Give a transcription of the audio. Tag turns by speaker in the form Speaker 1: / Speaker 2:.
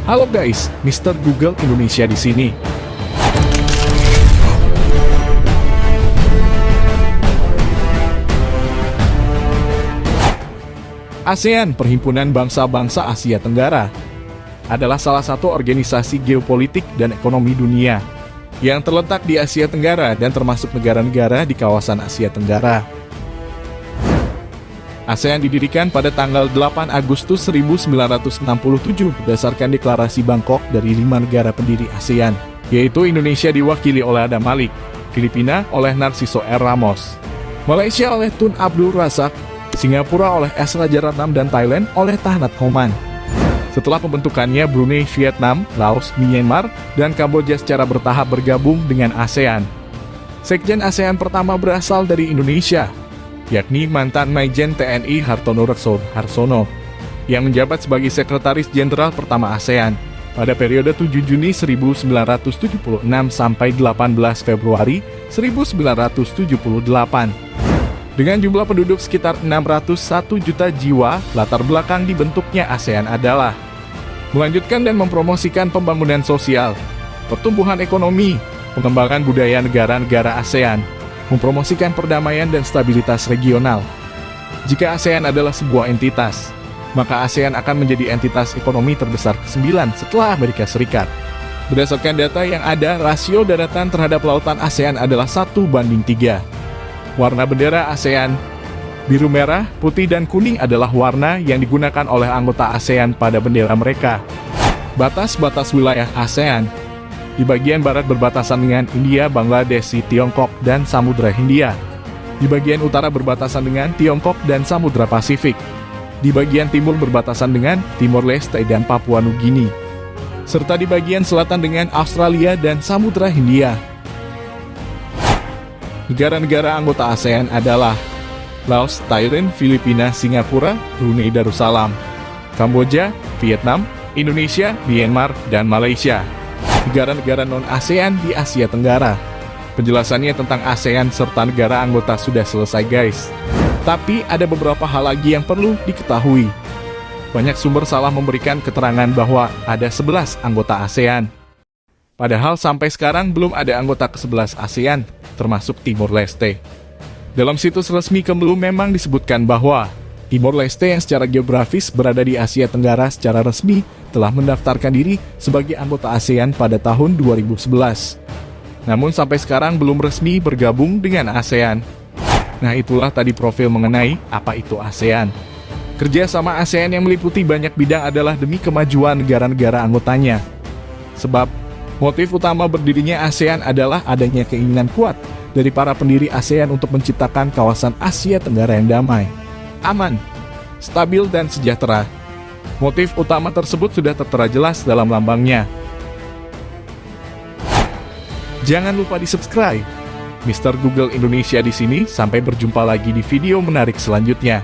Speaker 1: Halo guys, Mr. Google Indonesia di sini. ASEAN, Perhimpunan Bangsa-Bangsa Asia Tenggara, adalah salah satu organisasi geopolitik dan ekonomi dunia yang terletak di Asia Tenggara dan termasuk negara-negara di kawasan Asia Tenggara. ASEAN didirikan pada tanggal 8 Agustus 1967 berdasarkan deklarasi Bangkok dari 5 negara pendiri ASEAN, yaitu Indonesia diwakili oleh Adam Malik, Filipina oleh Narciso R. Ramos, Malaysia oleh Tun Abdul Razak, Singapura oleh S. Rajaratnam dan Thailand oleh Tahnat Khoman. Setelah pembentukannya, Brunei, Vietnam, Laos, Myanmar, dan Kamboja secara bertahap bergabung dengan ASEAN. Sekjen ASEAN pertama berasal dari Indonesia, yakni mantan Maijen TNI Hartono Harsono, yang menjabat sebagai Sekretaris Jenderal pertama ASEAN pada periode 7 Juni 1976 sampai 18 Februari 1978. Dengan jumlah penduduk sekitar 601 juta jiwa, latar belakang dibentuknya ASEAN adalah melanjutkan dan mempromosikan pembangunan sosial, pertumbuhan ekonomi, pengembangan budaya negara-negara ASEAN, mempromosikan perdamaian dan stabilitas regional. Jika ASEAN adalah sebuah entitas, maka ASEAN akan menjadi entitas ekonomi terbesar ke-9 setelah Amerika Serikat. Berdasarkan data yang ada, rasio daratan terhadap lautan ASEAN adalah 1:3. Warna bendera ASEAN, biru, merah, putih, dan kuning adalah warna yang digunakan oleh anggota ASEAN pada bendera mereka. Batas-batas wilayah ASEAN: di bagian barat berbatasan dengan India, Bangladesh, Tiongkok, dan Samudra Hindia. Di bagian utara berbatasan dengan Tiongkok dan Samudra Pasifik. Di bagian timur berbatasan dengan Timor Leste dan Papua Nugini. Serta di bagian selatan dengan Australia dan Samudra Hindia. Negara-negara anggota ASEAN adalah Laos, Thailand, Filipina, Singapura, Brunei Darussalam, Kamboja, Vietnam, Indonesia, Myanmar, dan Malaysia. Negara-negara non-ASEAN di Asia Tenggara. Penjelasannya tentang ASEAN serta negara anggota sudah selesai guys. Tapi ada beberapa hal lagi yang perlu diketahui. Banyak sumber salah memberikan keterangan bahwa ada 11 anggota ASEAN. Padahal sampai sekarang belum ada anggota ke-11 ASEAN, termasuk Timor Leste. Dalam situs resmi Kemlu memang disebutkan bahwa Timor Leste yang secara geografis berada di Asia Tenggara secara resmi telah mendaftarkan diri sebagai anggota ASEAN pada tahun 2011. Namun sampai sekarang belum resmi bergabung dengan ASEAN. Nah, itulah tadi profil mengenai apa itu ASEAN. Kerja sama ASEAN yang meliputi banyak bidang adalah demi kemajuan negara-negara anggotanya. Sebab motif utama berdirinya ASEAN adalah adanya keinginan kuat dari para pendiri ASEAN untuk menciptakan kawasan Asia Tenggara yang damai, aman, stabil, dan sejahtera. Motif utama tersebut sudah tertera jelas dalam lambangnya. Jangan lupa di-subscribe. Mr. Google Indonesia di sini. Sampai berjumpa lagi di video menarik selanjutnya.